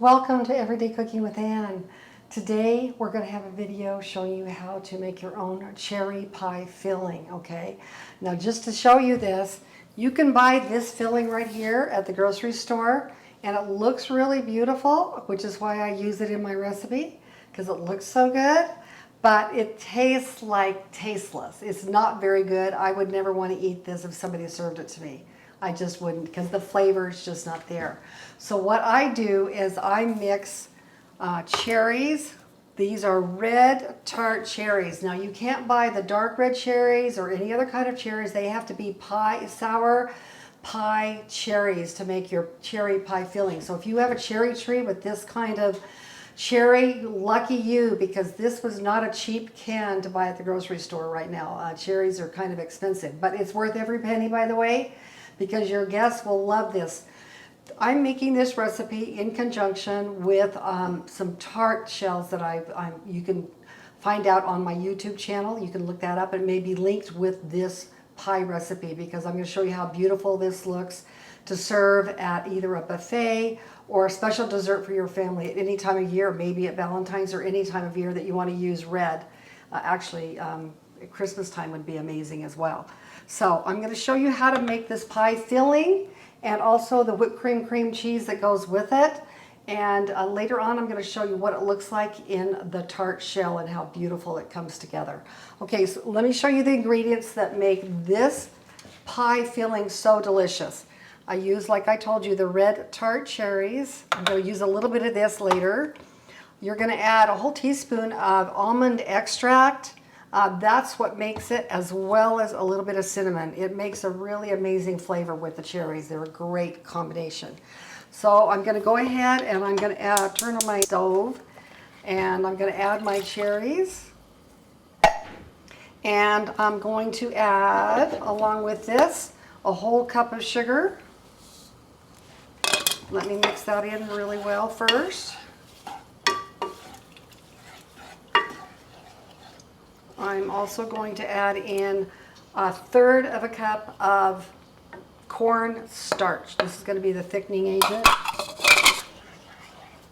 Welcome to Everyday Cooking with Ann. Today we're going to have a video showing you how to make your own cherry pie filling, okay? Now just to show you this, you can buy this filling right here at the grocery store and it looks really beautiful, which is why I use it in my recipe because it looks so good, but it tastes like tasteless. It's not very good. I would never want to eat this if somebody served it to me. I just wouldn't because the flavor is just not there. So what I do is I mix cherries. These are red tart cherries. Now you can't buy the dark red cherries or any other kind of cherries. They have to be sour pie cherries to make your cherry pie filling. So if you have a cherry tree with this kind of cherry, lucky you, because this was not a cheap can to buy at the grocery store right now. Cherries are kind of expensive, but it's worth every penny, by the way, because your guests will love this. I'm making this recipe in conjunction with some tart shells that you can find out on my YouTube channel. You can look that up. It may be linked with this pie recipe because I'm going to show you how beautiful this looks to serve at either a buffet or a special dessert for your family at any time of year, maybe at Valentine's or any time of year that you want to use red. At Christmas time would be amazing as well. So I'm going to show you how to make this pie filling and also the whipped cream cheese that goes with it. And later on I'm going to show you what it looks like in the tart shell and how beautiful it comes together. Okay, so let me show you the ingredients that make this pie filling so delicious. I use, like I told you, the red tart cherries. I'm going to use a little bit of this later. You're going to add a whole teaspoon of almond extract. That's what makes it, as well as a little bit of cinnamon. It makes a really amazing flavor with the cherries. They're a great combination. So I'm going to go ahead and I'm going to turn on my stove and I'm going to add my cherries. And I'm going to add, along with this, a whole cup of sugar. Let me mix that in really well first. I'm also going to add in 1/3 of a cup of cornstarch. This is going to be the thickening agent.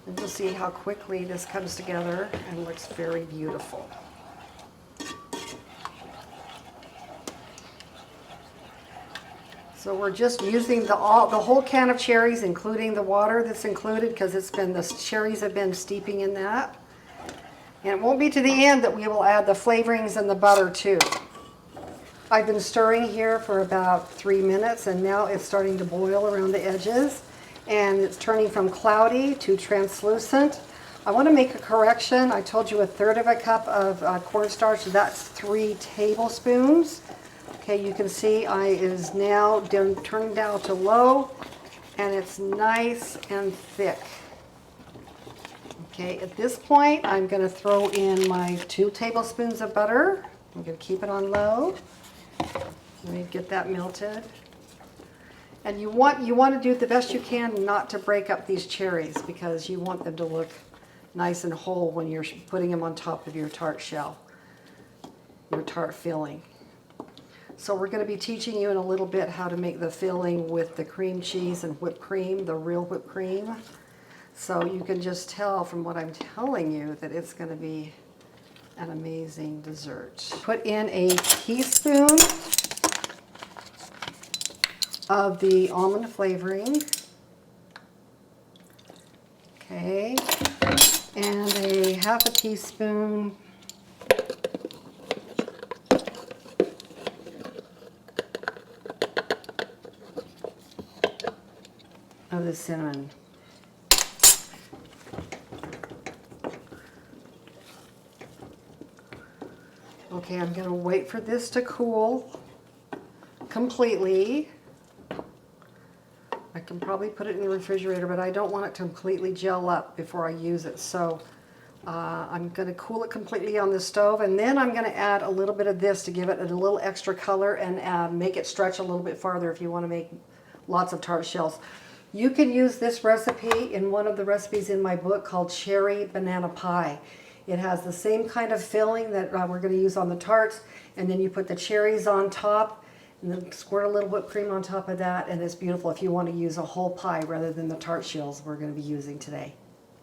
And you'll see how quickly this comes together and looks very beautiful. So we're just using the whole can of cherries, including the water that's included, because the cherries have been steeping in that. And it won't be to the end that we will add the flavorings and the butter too. I've been stirring here for about 3 minutes and now it's starting to boil around the edges and it's turning from cloudy to translucent. I want to make a correction. I told you 1/3 of a cup of cornstarch. That's 3 tablespoons. Okay, you can see it is now turned down to low and it's nice and thick. Okay, at this point, I'm going to throw in my 2 tablespoons of butter. I'm going to keep it on low. Let me get that melted. And you want to do the best you can not to break up these cherries because you want them to look nice and whole when you're putting them on top of your tart shell, your tart filling. So we're going to be teaching you in a little bit how to make the filling with the cream cheese and whipped cream, the real whipped cream. So you can just tell from what I'm telling you that it's going to be an amazing dessert. Put in a teaspoon of the almond flavoring. Okay. And a 1/2 teaspoon of the cinnamon. Okay, I'm going to wait for this to cool completely. I can probably put it in the refrigerator, but I don't want it to completely gel up before I use it. So I'm going to cool it completely on the stove, and then I'm going to add a little bit of this to give it a little extra color and make it stretch a little bit farther if you want to make lots of tart shells. You can use this recipe in one of the recipes in my book called Cherry Banana Pie. It has the same kind of filling that we're going to use on the tarts, and then you put the cherries on top and then squirt a little whipped cream on top of that, and it's beautiful if you want to use a whole pie rather than the tart shells we're going to be using today.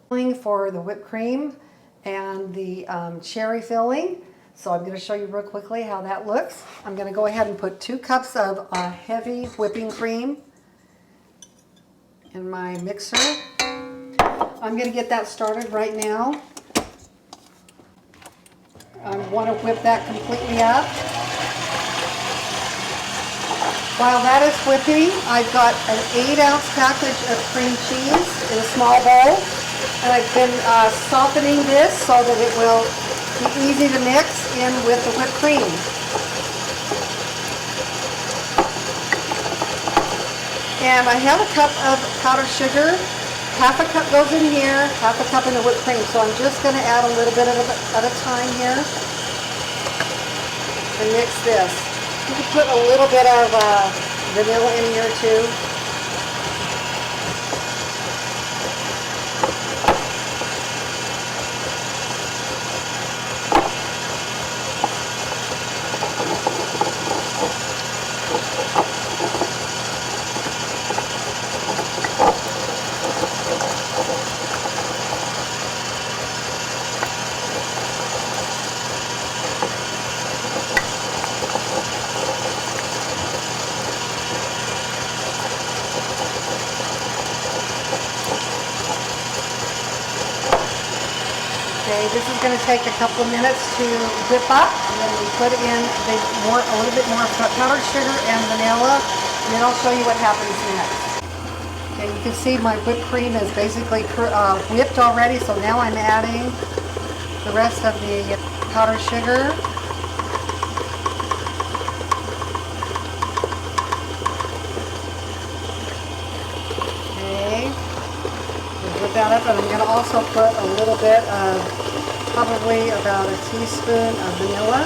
For the whipped cream and the cherry filling. So I'm going to show you real quickly how that looks. I'm going to go ahead and put 2 cups of heavy whipping cream in my mixer. I'm going to get that started right now. I want to whip that completely up. While that is whipping, I've got an 8-ounce package of cream cheese in a small bowl. And I've been softening this so that it will be easy to mix in with the whipped cream. And I have a cup of powdered sugar. Half a cup goes in here, half a cup in the whipped cream. So I'm just going to add a little bit at a time here and mix this. You can put a little bit of vanilla in here too. Okay, this is going to take a couple of minutes to whip up, and then we put in a little bit more powdered sugar and vanilla, and then I'll show you what happens next. Okay, you can see my whipped cream is basically whipped already, so now I'm adding the rest of the powdered sugar. Okay, whip that up, and I'm going to also put a little bit of probably about a teaspoon of vanilla.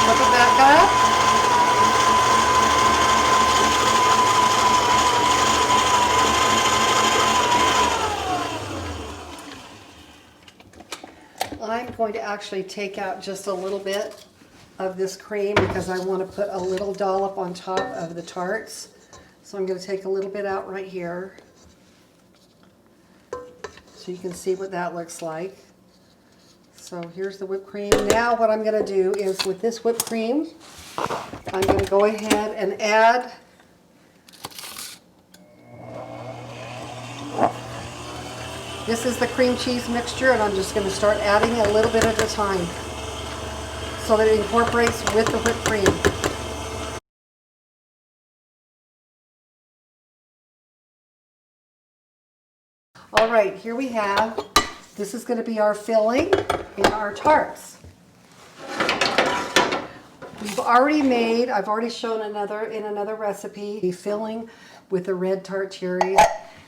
Whip it back up. I'm going to actually take out just a little bit of this cream because I want to put a little dollop on top of the tarts. So I'm going to take a little bit out right here, so you can see what that looks like. So here's the whipped cream. Now what I'm going to do is with this whipped cream, I'm going to go ahead and add this is the cream cheese mixture, and I'm just going to start adding a little bit at a time so that it incorporates with the whipped cream. All right, here we have, this is going to be our filling in our tarts. We've already made, I've already shown in another recipe, the filling with the red tart cherries.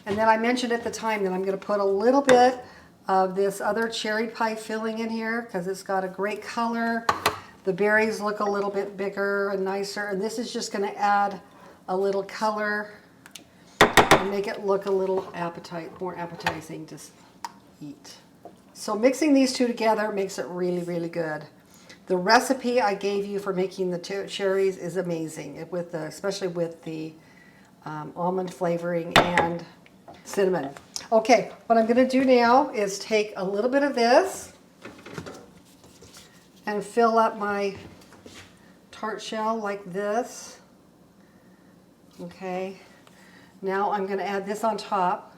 And then I mentioned at the time that I'm going to put a little bit of this other cherry pie filling in here because it's got a great color. The berries look a little bit bigger and nicer, and this is just going to add a little color and make it look a little more appetizing to eat. So mixing these two together makes it really, really good. The recipe I gave you for making the cherries is amazing, especially with the almond flavoring and cinnamon. Okay, what I'm going to do now is take a little bit of this and fill up my tart shell like this. Okay, now I'm going to add this on top.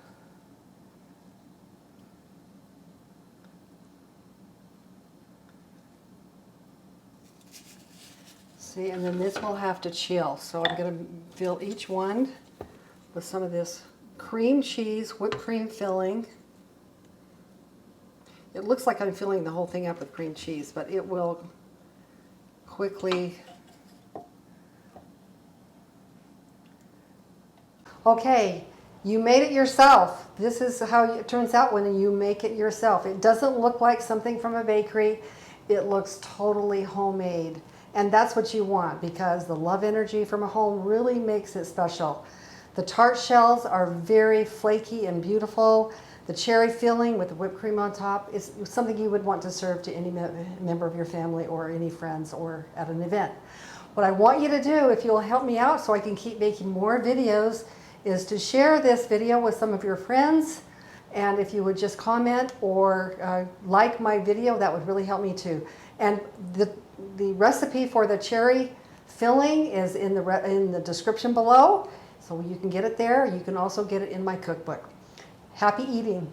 See, and then this will have to chill. So I'm going to fill each one with some of this cream cheese, whipped cream filling. It looks like I'm filling the whole thing up with cream cheese, but it will quickly. Okay, you made it yourself. This is how it turns out when you make it yourself. It doesn't look like something from a bakery. It looks totally homemade. And that's what you want because the love energy from a home really makes it special. The tart shells are very flaky and beautiful. The cherry filling with the whipped cream on top is something you would want to serve to any member of your family or any friends or at an event. What I want you to do, if you'll help me out so I can keep making more videos, is to share this video with some of your friends. And if you would just comment or like my video, that would really help me too. And the recipe for the cherry filling is in the description below. So you can get it there. You can also get it in my cookbook. Happy eating.